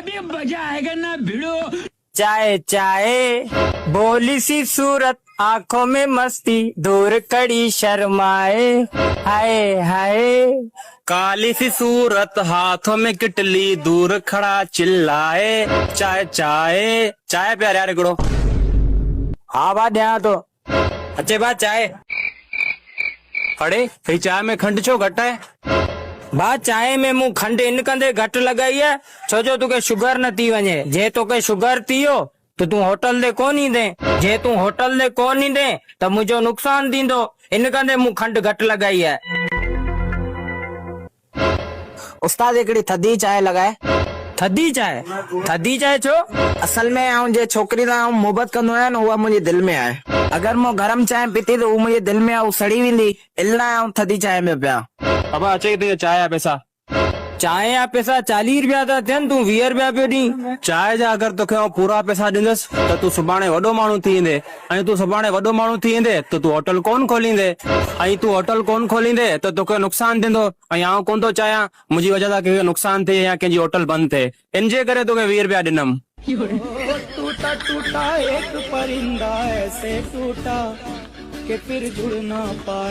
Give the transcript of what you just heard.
अभी मजा आएगा ना भिड़ो। चाय चाय भोली सी सूरत आंखों में मस्ती दूर कड़ी शर्माए हाय हाय काली सी सूरत हाथों में किटली दूर खड़ा चिल्लाए चाय चाय चाय प्यार यार हिकिड़ो। हाँ बा ॾियां तो। अचे बा चाय। अड़े ही चाय में खंड छो घटि आहे? बा चाय में मूं खंड इन कंदे घटि लॻाई है छो जो तोखे शुगर न थी वञे। जे तोखे शुगर थी वियो त तूं होटल ते कोन ईंदे। जे तूं होटल ते कोन ईंदे त मुंहिंजो नुक़सान थींदो। इन कंदे मूं खंड घटि लॻाई है। उस्ताद हिकिड़ी थधी चाय लॻाए। थधी चाय? थधी चाय छो? असल में आऊं जे छोकिरी सां मोहबत कंदो आहियां न उहा मुंहिंजे दिलि में आहे। अगर मूं गरम चाय पीती त उहा मुंहिंजे दिलि में आहे, सड़ी वेंदी। इन लाइ आऊं थधी चाय में पिया। अब अचे किथे चाय जा पैसा? चाय जा पैसा 40 रुपया था थियनि, तूं 20 रुपया पियो ॾी। चाय जा अगर तोखे आउं पूरा पैसा ॾींदुसि त तूं सुभाणे वॾो माण्हू थी वेंदे ऐं तूं सुभाणे वॾो माण्हू थी वेंदे त तूं होटल कोन खोलींदे ऐं तूं होटल कोन खोलींदे त तोखे नुक़सान थींदो ऐं आउं कोन थो चाहियां मुंहिंजी वजह सां कंहिंखे नुक़सान थिए या कंहिंजी होटल बंदि थिए। इन जे करे तोखे 20 रुपया ॾिनमि। टूटा टूटा एक परिंदा ऐसे टूटा कि फिर जुड़ ना पाए।